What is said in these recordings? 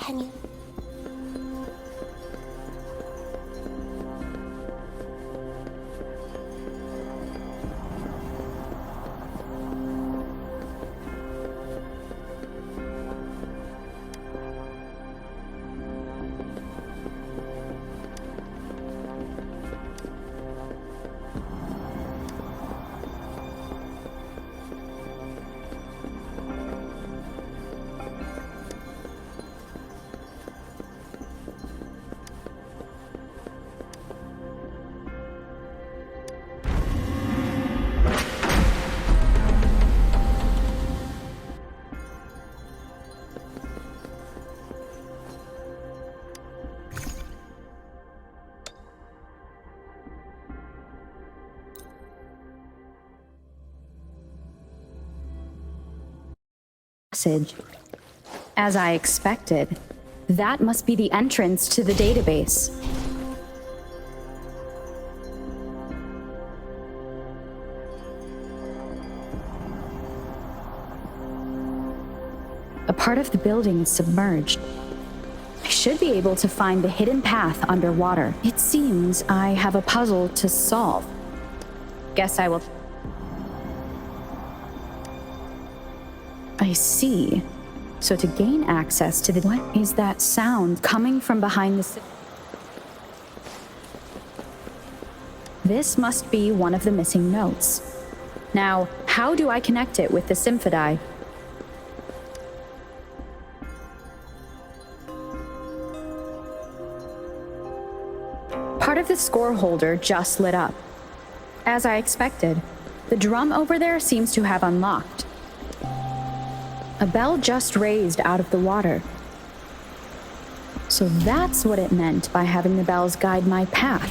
Can you? As I expected, that must be the entrance to the database. A part of the building is submerged. I should be able to find the hidden path underwater. It seems I have a puzzle to solve. Guess I will. I see. So to gain access to the... What is that sound coming from behind the... This must be one of the missing notes. Now, how do I connect it with the symphody? Part of the score holder just lit up. As I expected, the drum over there seems to have unlocked. A bell just raised out of the water. So that's what it meant by having the bells guide my path.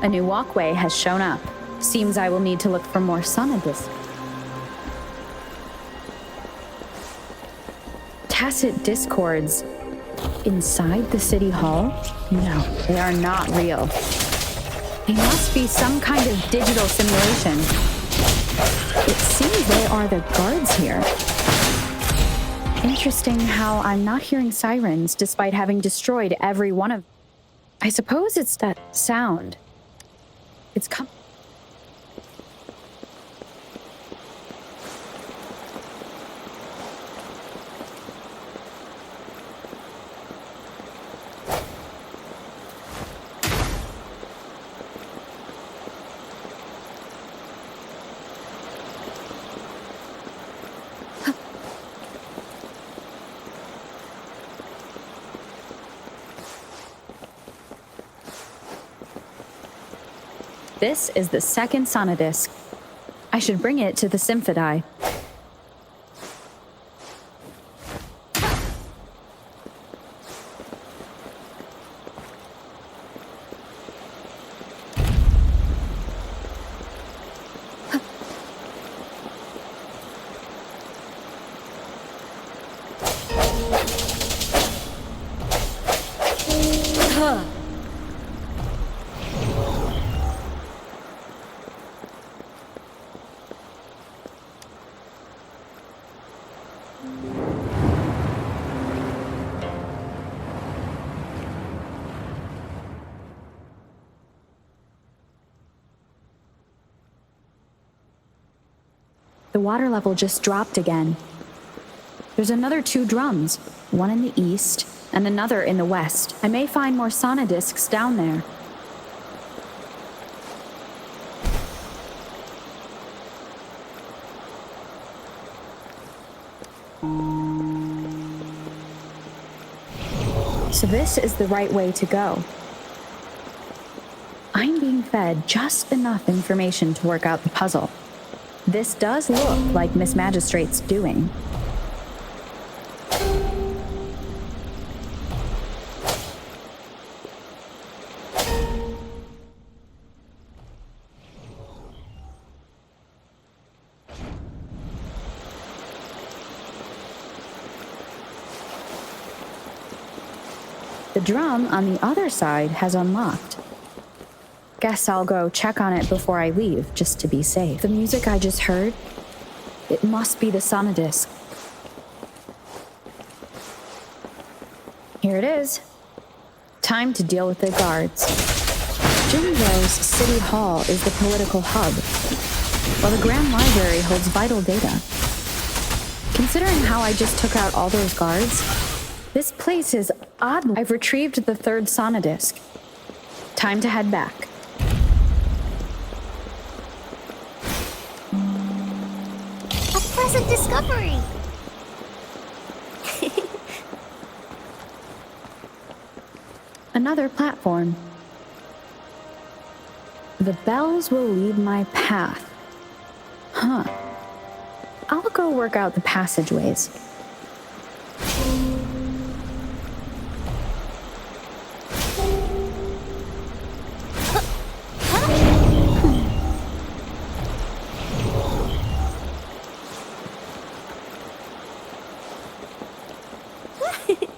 A new walkway has shown up. Seems I will need to look for more sonodiscs. Tacit discords inside the city hall? No, they are not real. They must be some kind of digital simulation. It seems they are the guards here. Interesting how I'm not hearing sirens despite having destroyed every one of... I suppose it's that sound. It's come... This is the second sonodisc. I should bring it to the symphody. The water level just dropped again. There's another 2 drums, one in the east and another in the west. I may find more sonodiscs down there. So this is the right way to go. I'm being fed just enough information to work out the puzzle. This does look like Miss Magistrate's doing. The drum on the other side has unlocked. Guess I'll go check on it before I leave, just to be safe. The music I just heard, it must be the sonodisc. Here it is. Time to deal with the guards. Jinzhou's City Hall is the political hub, while the Grand Library holds vital data. Considering how I just took out all those guards, this place is odd. I've retrieved the third sonodisc. Time to head back. A pleasant discovery! Another platform. The bells will lead my path. Huh. I'll go work out the passageways.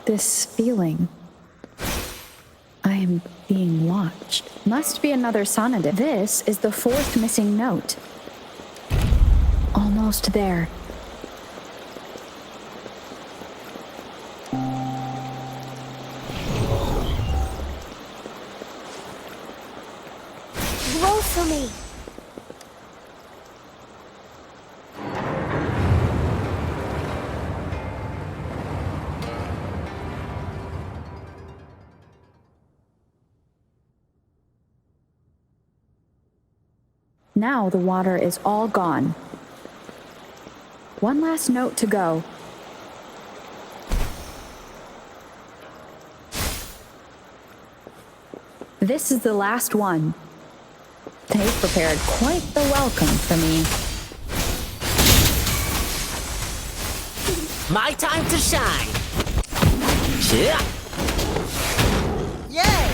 This feeling. I am being watched. Must be another sonnet. This is the fourth missing note. Almost there. Roll for me! Now the water is all gone. One last note to go. This is the last one. They've prepared quite the welcome for me. My time to shine! Yeah. Yay!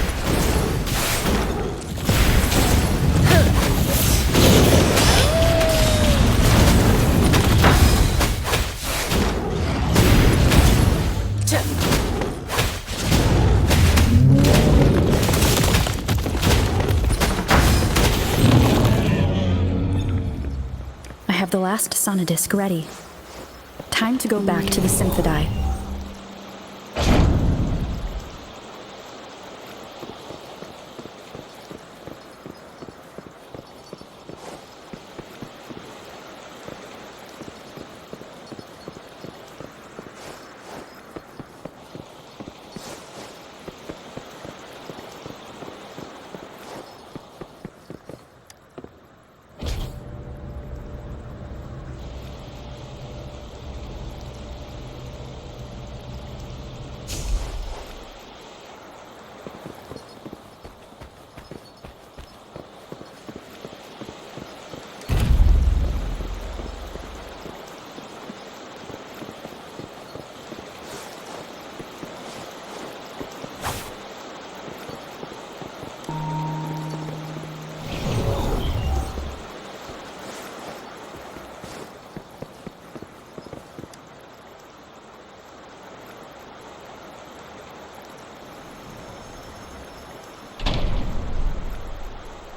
I have the last sonodisc ready. Time to go back to the Symphodi.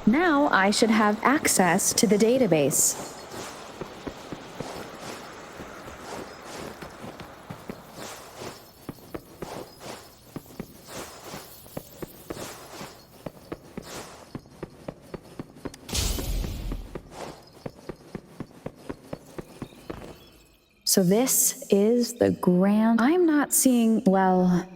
Now I should have access to the database. So this is the grand... I'm not seeing, well...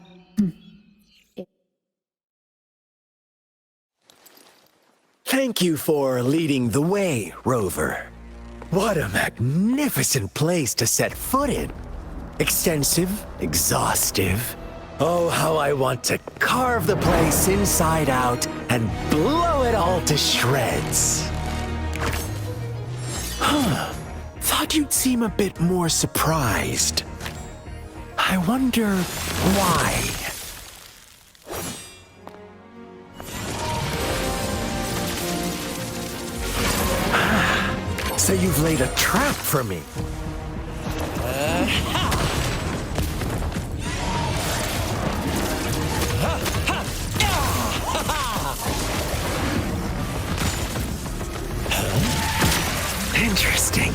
Thank you for leading the way, Rover. What a magnificent place to set foot in. Extensive, exhaustive. Oh, how I want to carve the place inside out and blow it all to shreds. Huh. Thought you'd seem a bit more surprised. I wonder why. So you've laid a trap for me. Interesting.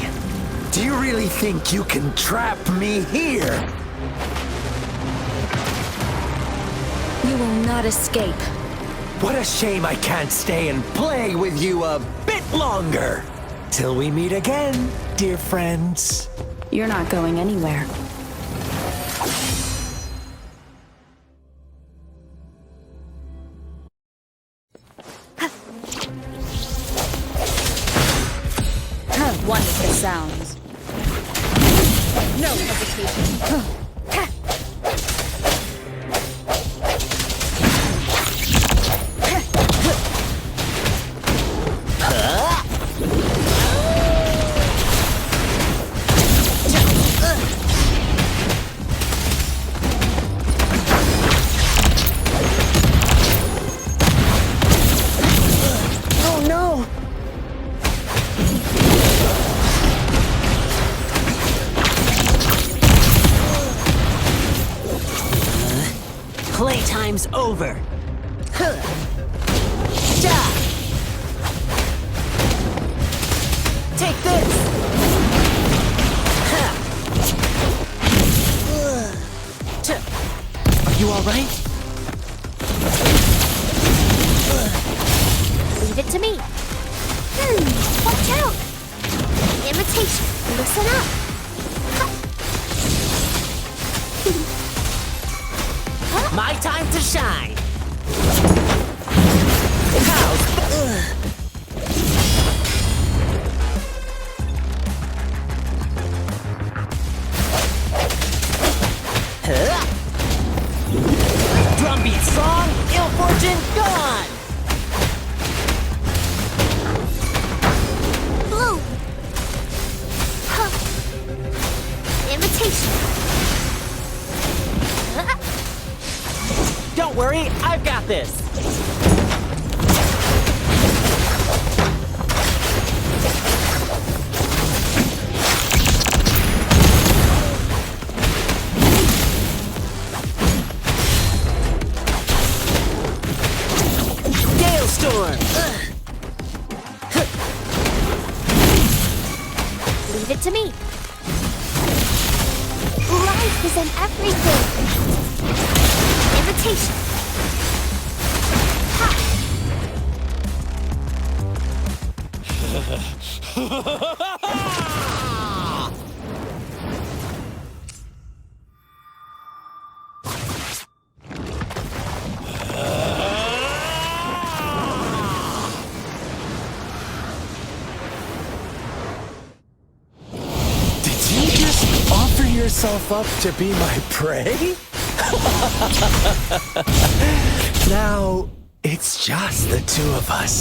Do you really think you can trap me here? You will not escape. What a shame I can't stay and play with you a bit longer. Till we meet again, dear friends. You're not going anywhere. Wonderful sounds. No hesitation. Oh no! Playtime's over. Huh. Ja! Take this! Ha! Are you alright? Leave it to me. Watch out! Imitation. Listen up. My time to shine! How's... Drumbeat song, ill fortune gone! Blue. Imitation. Don't worry, I've got this! Storm! Leave it to me. Life is in everything. Imitation. Yourself up to be my prey? Now, it's just the two of us.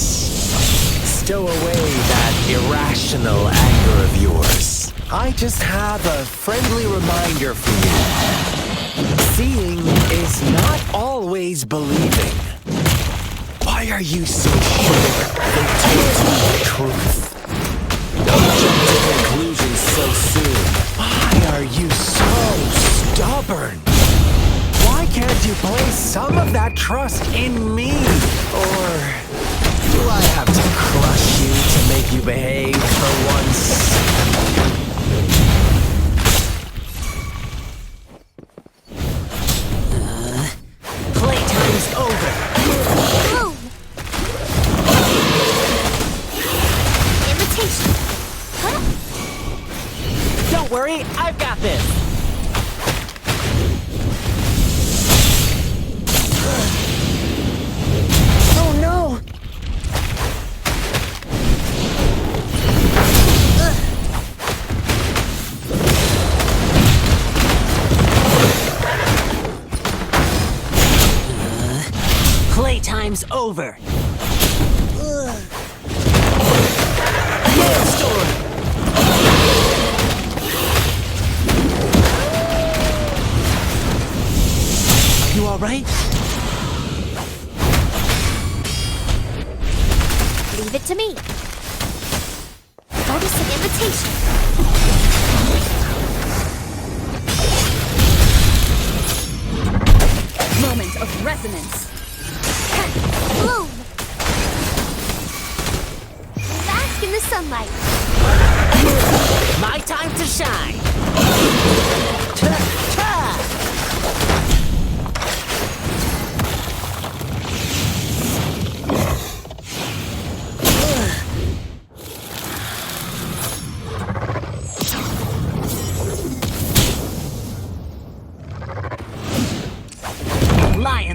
Stow away that irrational anger of yours. I just have a friendly reminder for you. Seeing is not always believing. Why are you so sure they told me the truth? Don't jump to conclusions so soon. Why are you so stubborn? Why can't you place some of that trust in me? Or do I have to crush you to make you behave for once? Playtime's over. Boom. Imitation. Don't worry, I've got this! Oh no! Playtime's over. Hailstorm! You alright? Leave it to me. Notice an imitation. Moment of resonance. Blue.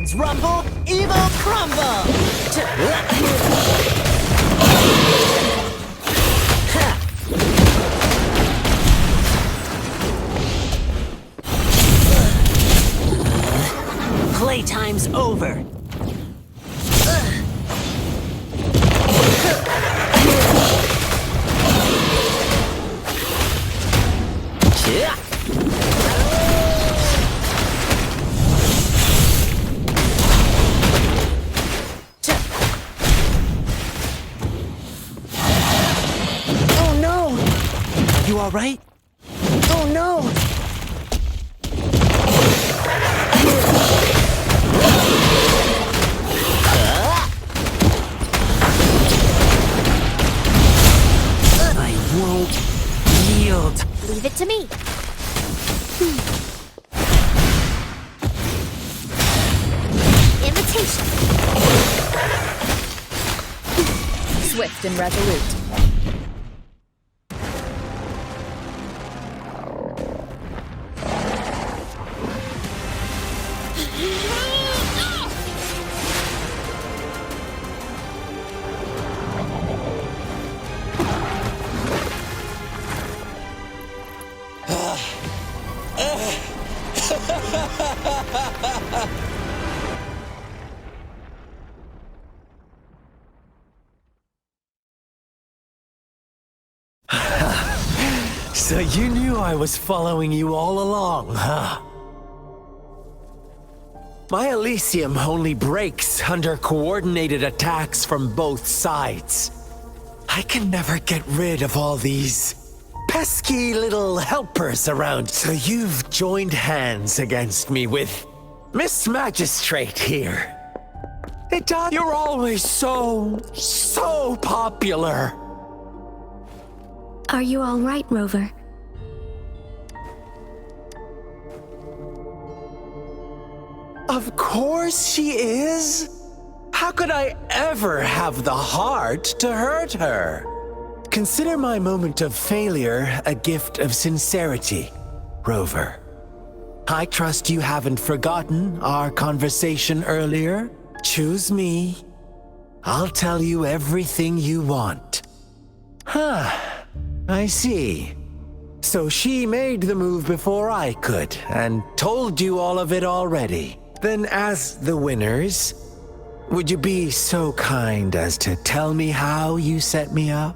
Gods rumble, evil crumble! Playtime's over. Oh no! You all right? Oh no! I won't yield. Leave it to me. Imitation. Swift and resolute. So you knew I was following you all along, huh? My Elysium only breaks under coordinated attacks from both sides. I can never get rid of all these pesky little helpers around. So you've joined hands against me with Miss Magistrate here. You're always so popular. Are you all right, Rover? Of course she is. How could I ever have the heart to hurt her? Consider my moment of failure a gift of sincerity, Rover. I trust you haven't forgotten our conversation earlier. Choose me. I'll tell you everything you want. Huh. I see. So she made the move before I could, and told you all of it already. Then as the winners, would you be so kind as to tell me how you set me up?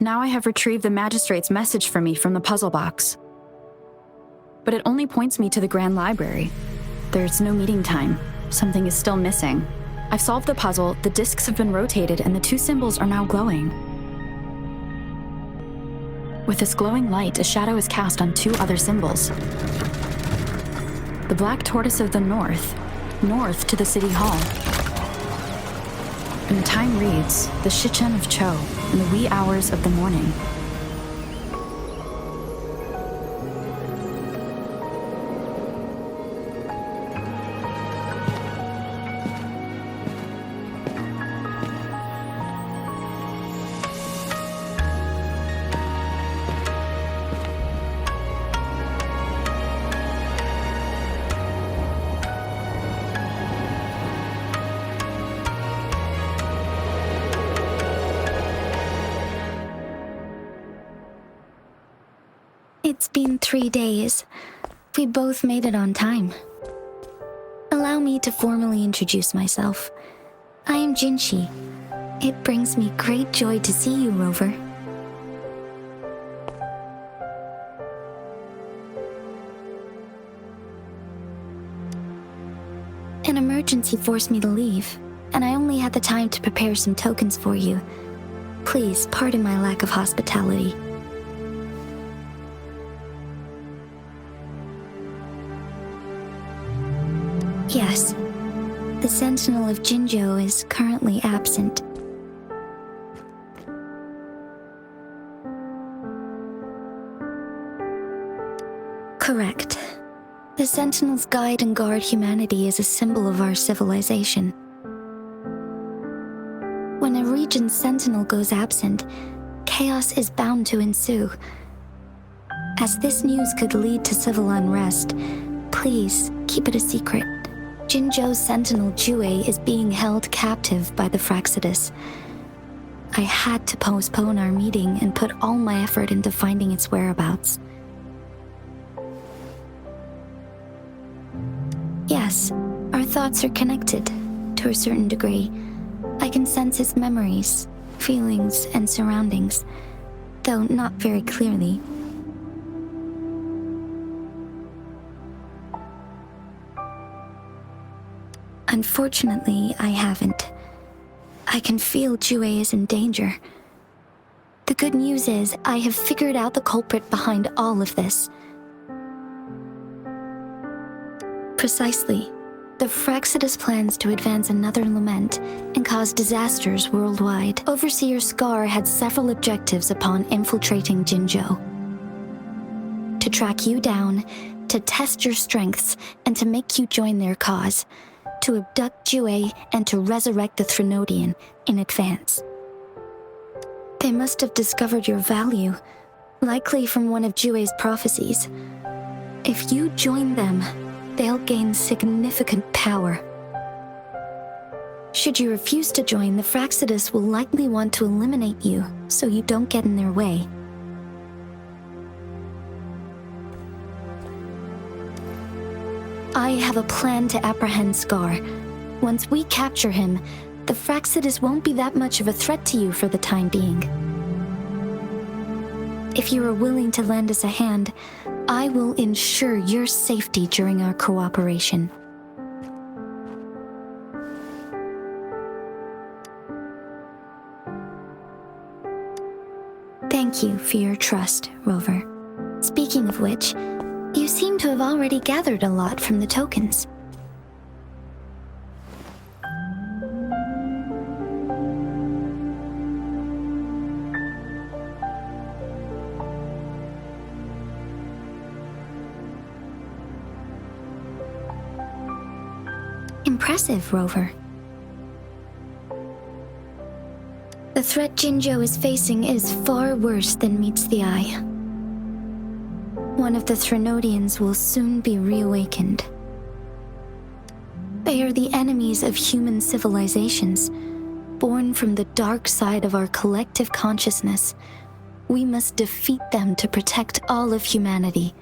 Now I have retrieved the magistrate's message for me from the puzzle box. But it only points me to the Grand Library. There's no meeting time. Something is still missing. I've solved the puzzle, the discs have been rotated, and the two symbols are now glowing. With this glowing light, a shadow is cast on two other symbols. The black tortoise of the north to the city hall. And the time reads, the Shichen of Cho, in the wee hours of the morning. It's been 3 days. We both made it on time. Allow me to formally introduce myself. I am Jinshi. It brings me great joy to see you, Rover. An emergency forced me to leave, and I only had the time to prepare some tokens for you. Please pardon my lack of hospitality. Yes, the Sentinel of Jinzhou is currently absent. Correct. The Sentinels guide and guard humanity as a symbol of our civilization. When a region's sentinel goes absent, chaos is bound to ensue. As this news could lead to civil unrest, please keep it a secret. Jinzhou's sentinel Jue is being held captive by the Fraxidus. I had to postpone our meeting and put all my effort into finding its whereabouts. Yes, our thoughts are connected, to a certain degree. I can sense his memories, feelings, and surroundings, though not very clearly. Unfortunately, I haven't. I can feel Jue is in danger. The good news is, I have figured out the culprit behind all of this. Precisely. The Fraxidus plans to advance another lament and cause disasters worldwide. Overseer Scar had several objectives upon infiltrating Jinzhou. To track you down, to test your strengths, and to make you join their cause. To abduct Jue and to resurrect the Threnodian in advance. They must have discovered your value, likely from one of Jue's prophecies. If you join them, they'll gain significant power. Should you refuse to join, the Fraxidus will likely want to eliminate you, so you don't get in their way. I have a plan to apprehend Scar. Once we capture him, the Fraxidus won't be that much of a threat to you for the time being. If you are willing to lend us a hand, I will ensure your safety during our cooperation. Thank you for your trust, Rover. Speaking of which, you seem to have already gathered a lot from the tokens. Impressive, Rover. The threat Jinzhou is facing is far worse than meets the eye. One of the Threnodians will soon be reawakened. They are the enemies of human civilizations, born from the dark side of our collective consciousness. We must defeat them to protect all of humanity.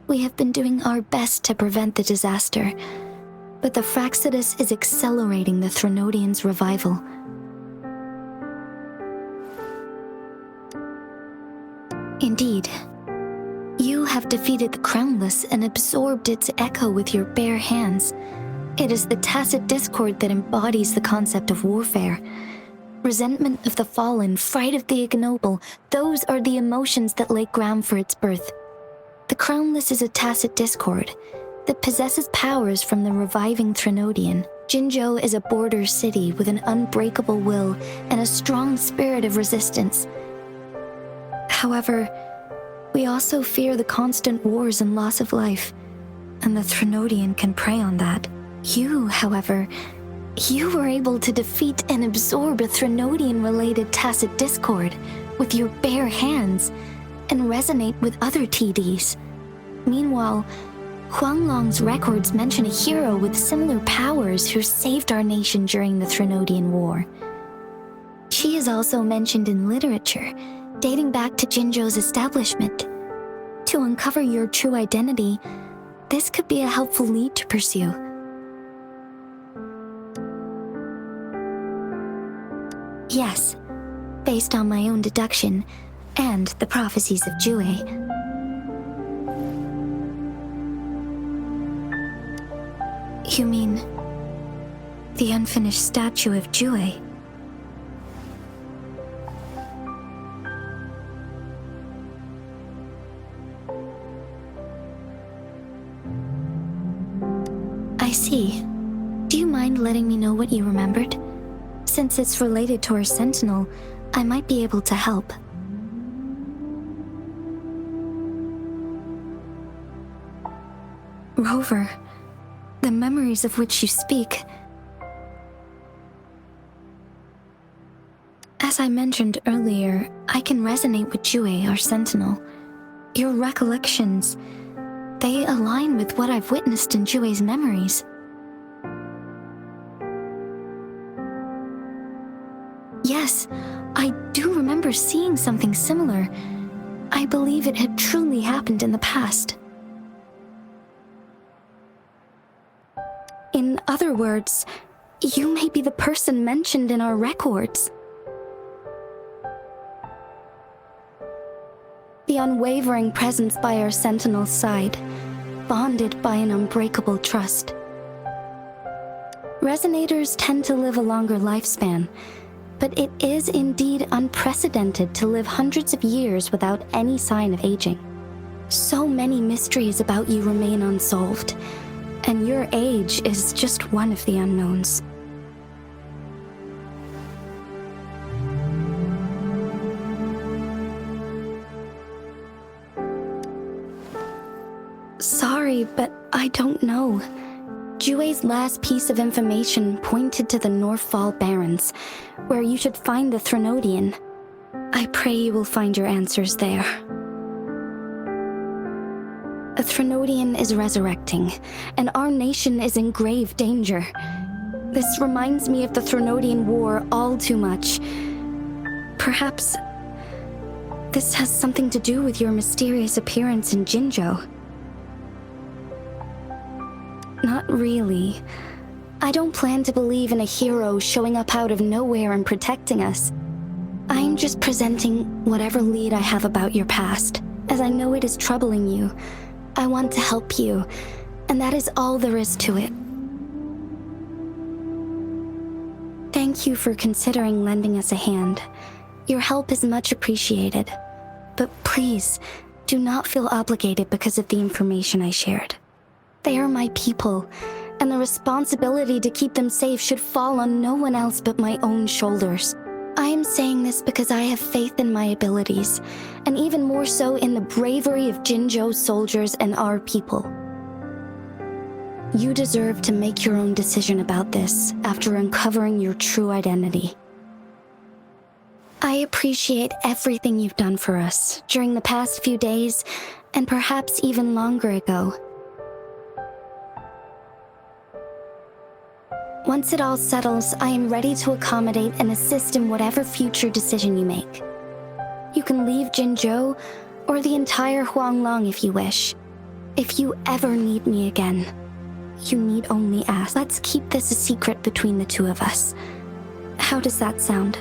We have been doing our best to prevent the disaster, but the Fraxidus is accelerating the Threnodians' revival. Indeed, you have defeated the Crownless and absorbed its echo with your bare hands. It is the tacit discord that embodies the concept of warfare. Resentment of the fallen, fright of the ignoble, those are the emotions that lay ground for its birth. The Crownless is a tacit discord that possesses powers from the reviving Threnodian. Jinzhou is a border city with an unbreakable will and a strong spirit of resistance. However, we also fear the constant wars and loss of life, and the Threnodian can prey on that. You, however, you were able to defeat and absorb a Threnodian-related tacit discord with your bare hands and resonate with other TDs. Meanwhile, Huanglong's records mention a hero with similar powers who saved our nation during the Threnodian War. She is also mentioned in literature, dating back to Jinzhou's establishment. To uncover your true identity, this could be a helpful lead to pursue. Yes, based on my own deduction and the prophecies of Jue. You mean the unfinished statue of Jue? I see. Do you mind letting me know what you remembered? Since it's related to our Sentinel, I might be able to help. Rover, the memories of which you speak. As I mentioned earlier, I can resonate with Jue, our sentinel. Your recollections, they align with what I've witnessed in Jue's memories. Yes, I do remember seeing something similar. I believe it had truly happened in the past. In other words, you may be the person mentioned in our records. The unwavering presence by our sentinel's side, bonded by an unbreakable trust. Resonators tend to live a longer lifespan, but it is indeed unprecedented to live hundreds of years without any sign of aging. So many mysteries about you remain unsolved, and your age is just one of the unknowns. Sorry, but I don't know. Jue's last piece of information pointed to the Northfall Barrens, where you should find the Threnodian. I pray you will find your answers there. A Threnodian is resurrecting, and our nation is in grave danger. This reminds me of the Threnodian War all too much. Perhaps this has something to do with your mysterious appearance in Jinzhou. Not really. I don't plan to believe in a hero showing up out of nowhere and protecting us. I'm just presenting whatever lead I have about your past, as I know it is troubling you. I want to help you, and that is all there is to it. Thank you for considering lending us a hand. Your help is much appreciated. But please, do not feel obligated because of the information I shared. They are my people, and the responsibility to keep them safe should fall on no one else but my own shoulders. I am saying this because I have faith in my abilities, and even more so in the bravery of Jinzhou's soldiers and our people. You deserve to make your own decision about this after uncovering your true identity. I appreciate everything you've done for us during the past few days, and perhaps even longer ago. Once it all settles, I am ready to accommodate and assist in whatever future decision you make. You can leave Jinzhou, or the entire Huanglong if you wish. If you ever need me again, you need only ask. Let's keep this a secret between the two of us. How does that sound?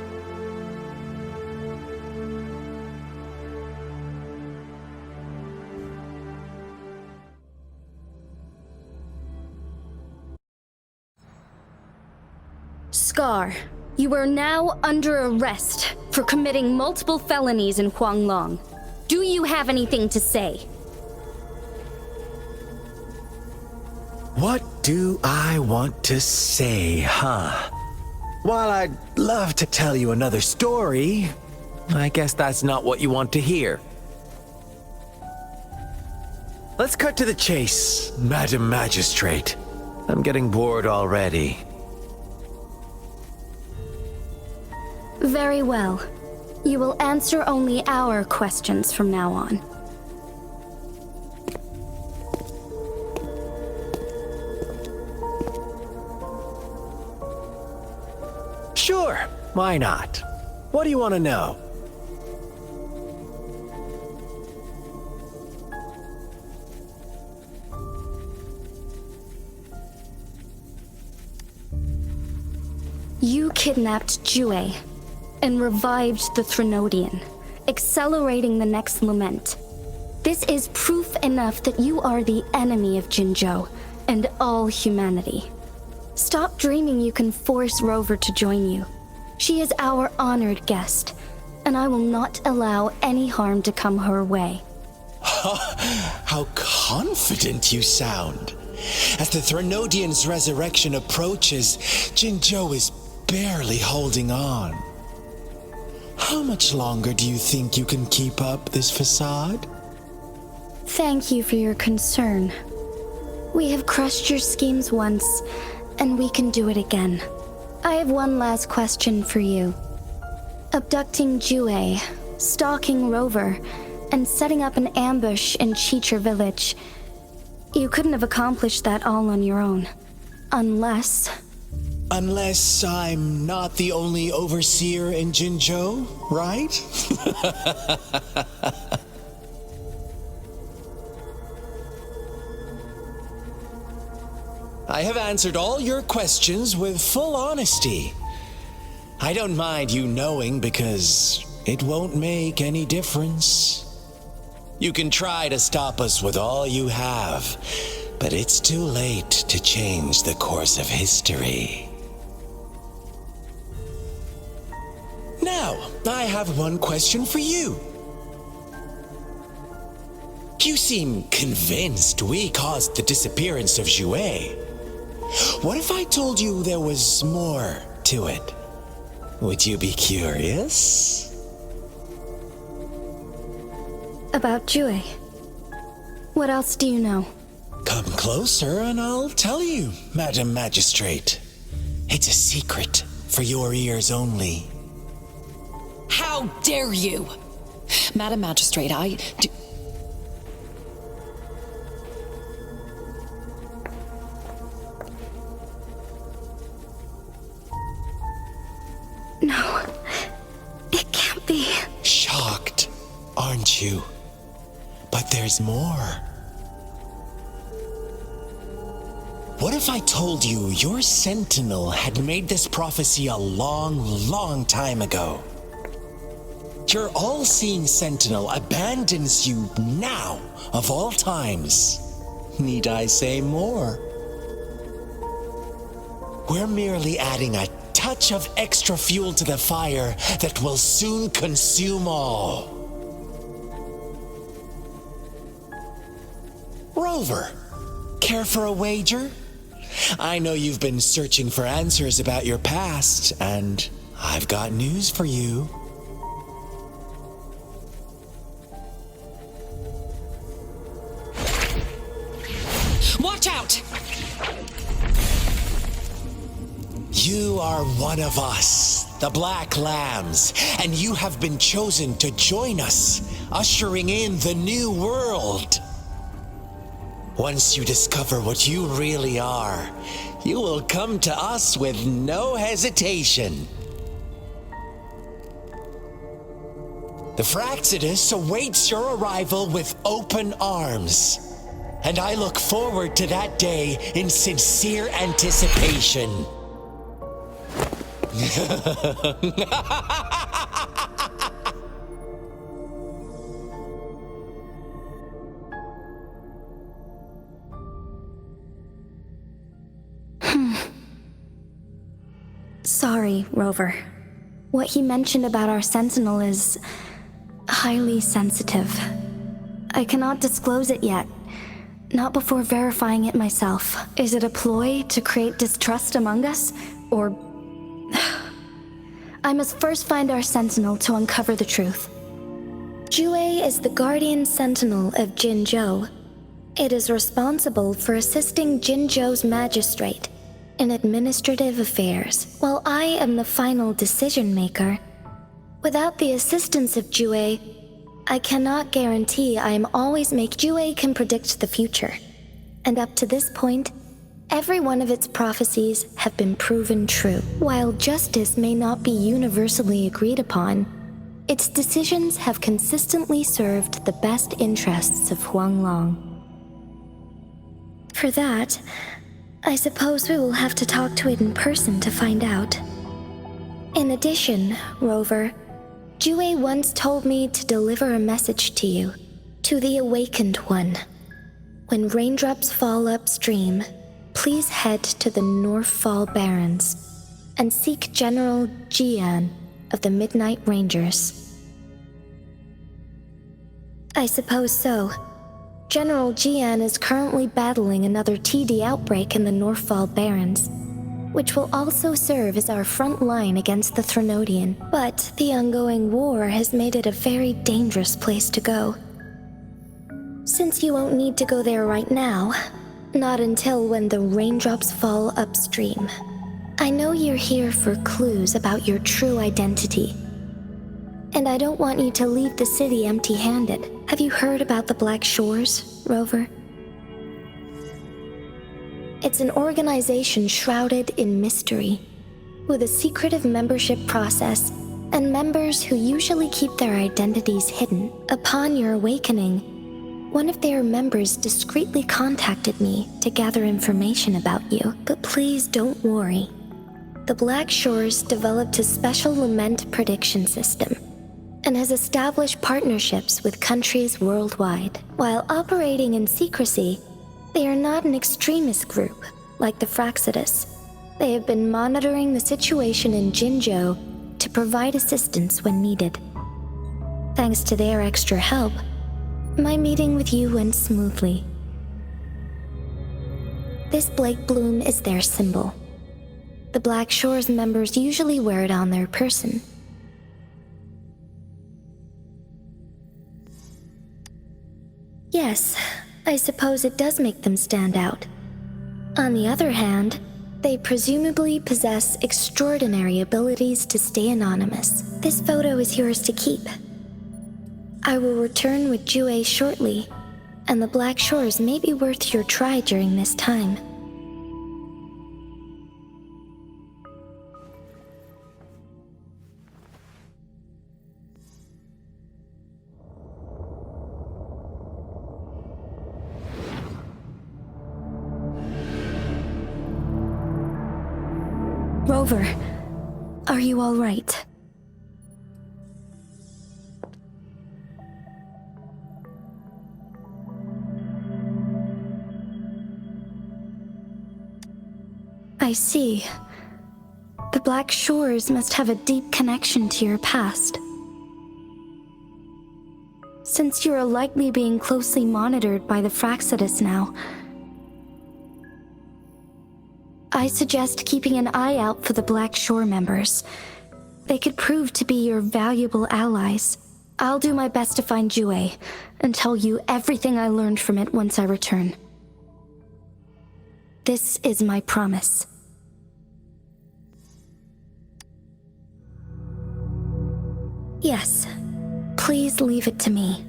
Scar, you are now under arrest for committing multiple felonies in Huanglong. Do you have anything to say? What do I want to say, huh? While I'd love to tell you another story, I guess that's not what you want to hear. Let's cut to the chase, Madam Magistrate. I'm getting bored already. Very well. You will answer only our questions from now on. Sure, why not? What do you want to know? You kidnapped Jue and revived the Threnodian, accelerating the next lament. This is proof enough that you are the enemy of Jinzhou and all humanity. Stop dreaming you can force Rover to join you. She is our honored guest, and I will not allow any harm to come her way. How confident you sound. As the Threnodian's resurrection approaches, Jinzhou is barely holding on. How much longer do you think you can keep up this facade? Thank you for your concern. We have crushed your schemes once, and we can do it again. I have one last question for you. Abducting Jue, stalking Rover, and setting up an ambush in Cheecher Village. You couldn't have accomplished that all on your own. Unless I'm not the only overseer in Jinzhou, right? I have answered all your questions with full honesty. I don't mind you knowing because it won't make any difference. You can try to stop us with all you have, but it's too late to change the course of history. Now, I have one question for you. You seem convinced we caused the disappearance of Jue. What if I told you there was more to it? Would you be curious? about Jue. What else do you know? Come closer and I'll tell you, Madam Magistrate. It's a secret for your ears only. How dare you! Madam Magistrate, I do... No, it can't be. Shocked, aren't you? But there's more. What if I told you your sentinel had made this prophecy a long, long time ago? Your all-seeing sentinel abandons you now, of all times. Need I say more? We're merely adding a touch of extra fuel to the fire that will soon consume all. Rover, care for a wager? I know you've been searching for answers about your past, and I've got news for you. Watch out! You are one of us, the Black Lambs, and you have been chosen to join us, ushering in the new world. Once you discover what you really are, you will come to us with no hesitation. The Fraxidus awaits your arrival with open arms, and I look forward to that day in sincere anticipation. Sorry, Rover. What he mentioned about our sentinel is highly sensitive. I cannot disclose it yet. Not before verifying it myself. Is it a ploy to create distrust among us? Or... I must first find our sentinel to uncover the truth. Jue is the guardian sentinel of Jinzhou. It is responsible for assisting Jinzhou's magistrate in administrative affairs, while I am the final decision maker. Without the assistance of Jue, I cannot guarantee I am always Jue can predict the future, and up to this point, every one of its prophecies have been proven true. While justice may not be universally agreed upon, its decisions have consistently served the best interests of Huanglong. For that, I suppose we will have to talk to it in person to find out. In addition, Rover, Jue once told me to deliver a message to you, to the Awakened One. When raindrops fall upstream, please head to the Northfall Barrens and seek General Jian of the Midnight Rangers. I suppose so. General Jian is currently battling another TD outbreak in the Northfall Barrens, which will also serve as our front line against the Threnodian. But the ongoing war has made it a very dangerous place to go. Since you won't need to go there right now, Not until when the raindrops fall upstream. I know you're here for clues about your true identity. And I don't want you to leave the city empty-handed. Have you heard about the Black Shores, Rover? It's an organization shrouded in mystery, with a secretive membership process and members who usually keep their identities hidden. Upon your awakening, one of their members discreetly contacted me to gather information about you. But please don't worry. The Black Shores developed a special lament prediction system and has established partnerships with countries worldwide. While operating in secrecy, they are not an extremist group like the Fraxidus. They have been monitoring the situation in Jinzhou to provide assistance when needed. Thanks to their extra help, my meeting with you went smoothly. This Blake Bloom is their symbol. The Black Shores members usually wear it on their person. Yes, I suppose it does make them stand out. On the other hand, they presumably possess extraordinary abilities to stay anonymous. This photo is yours to keep. I will return with Jue shortly, and the Black Shores may be worth your try during this time. Rover, are you all right? I see. The Black Shores must have a deep connection to your past. Since you are likely being closely monitored by the Fraxidus now, I suggest keeping an eye out for the Black Shore members. They could prove to be your valuable allies. I'll do my best to find Jue and tell you everything I learned from it once I return. This is my promise. Yes, please leave it to me.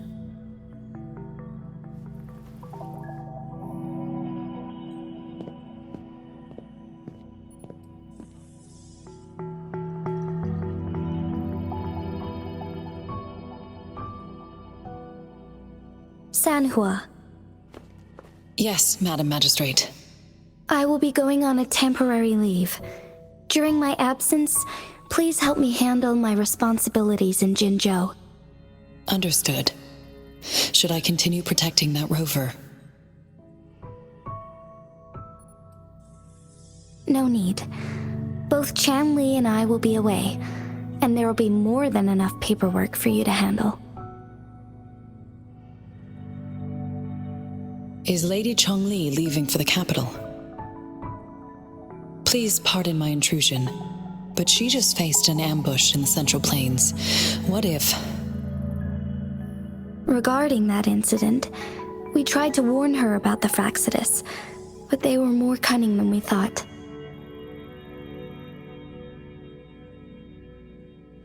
Sanhua. Yes, Madam Magistrate. I will be going on a temporary leave. During my absence, please help me handle my responsibilities in Jinzhou. Understood. Should I continue protecting that rover? No need. Both Chan Li and I will be away, and there will be more than enough paperwork for you to handle. Is Lady Chongli leaving for the capital? Please pardon my intrusion, but she just faced an ambush in the Central Plains. What if... Regarding that incident, we tried to warn her about the Fraxidus, but they were more cunning than we thought.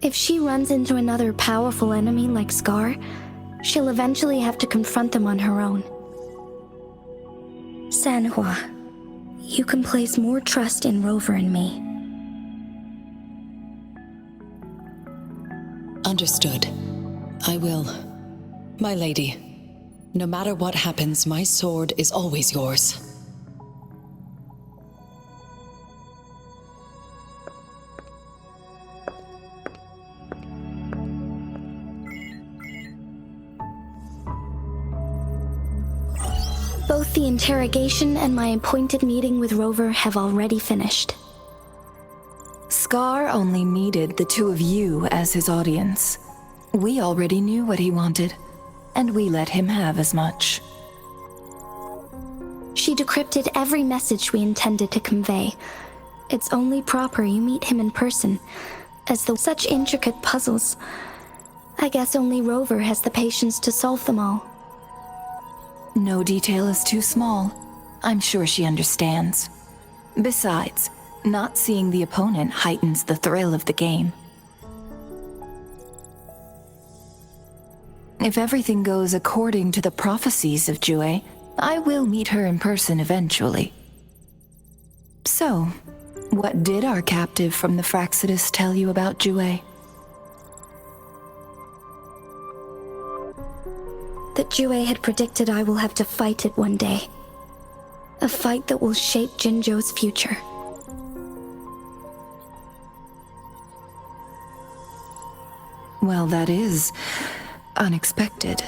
If she runs into another powerful enemy like Scar, she'll eventually have to confront them on her own. Sanhua, you can place more trust in Rover and me. Understood. I will. My lady, no matter what happens, my sword is always yours. Both the interrogation and my appointed meeting with Rover have already finished. Scar only needed the two of you as his audience. We already knew what he wanted, and we let him have as much. She decrypted every message we intended to convey. It's only proper you meet him in person, as though such intricate puzzles. I guess only Rover has the patience to solve them all. No detail is too small. I'm sure she understands. Besides, not seeing the opponent heightens the thrill of the game. If everything goes according to the prophecies of Jue, I will meet her in person eventually. So, what did our captive from the Fraxidus tell you about Jue? That Jue had predicted I will have to fight it one day. A fight that will shape Jinzhou's future. Well, that is unexpected.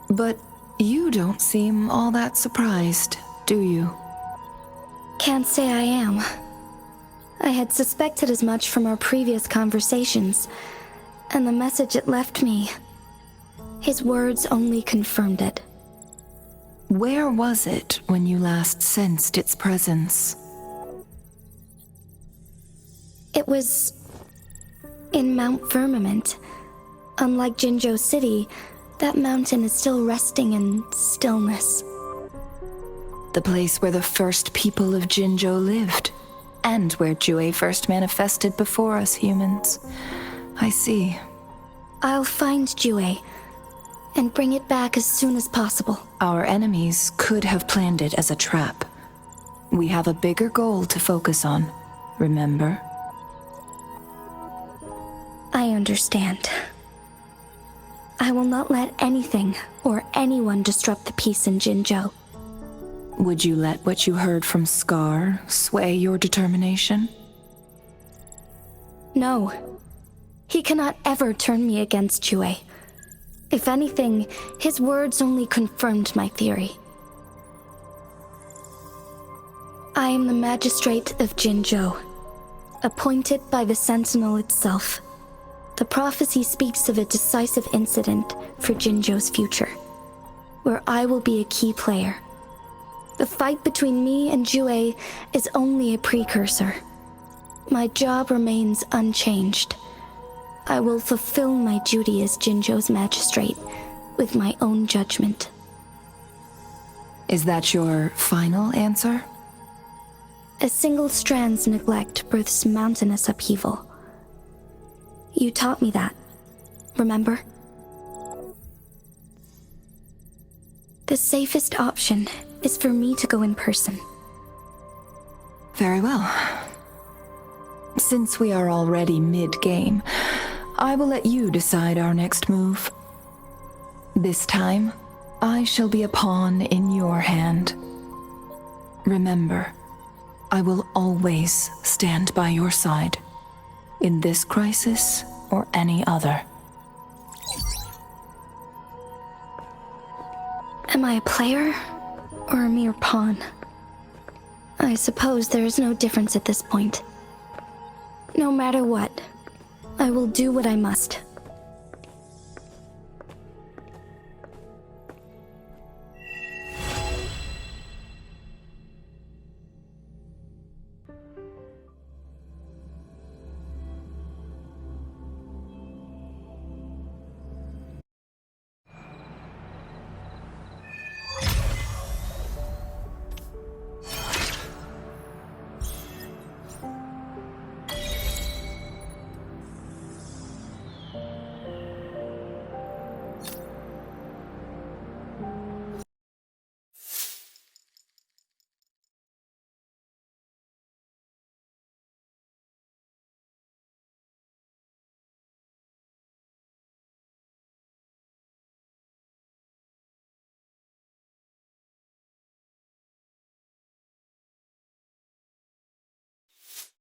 But you don't seem all that surprised, do you? Can't say I am. I had suspected as much from our previous conversations, and the message it left me. His words only confirmed it. Where was it when you last sensed its presence? It was in Mount Firmament. Unlike Jinzhou City, that mountain is still resting in stillness. The place where the first people of Jinzhou lived, and where Jue first manifested before us humans. I see. I'll find Jue and bring it back as soon as possible. Our enemies could have planned it as a trap. We have a bigger goal to focus on, remember? I understand. I will not let anything or anyone disrupt the peace in Jinzhou. Would you let what you heard from Scar sway your determination? No. He cannot ever turn me against Jue. If anything, his words only confirmed my theory. I am the magistrate of Jinzhou, appointed by the Sentinel itself. The prophecy speaks of a decisive incident for Jinzhou's future, where I will be a key player. The fight between me and Jue is only a precursor. My job remains unchanged. I will fulfill my duty as Jinzhou's magistrate with my own judgment. Is that your final answer? A single strand's neglect births mountainous upheaval. You taught me that, remember? The safest option is for me to go in person. Very well. Since we are already mid-game, I will let you decide our next move. This time, I shall be a pawn in your hand. Remember, I will always stand by your side, in this crisis or any other. Am I a player or a mere pawn? I suppose there is no difference at this point. No matter what, I will do what I must.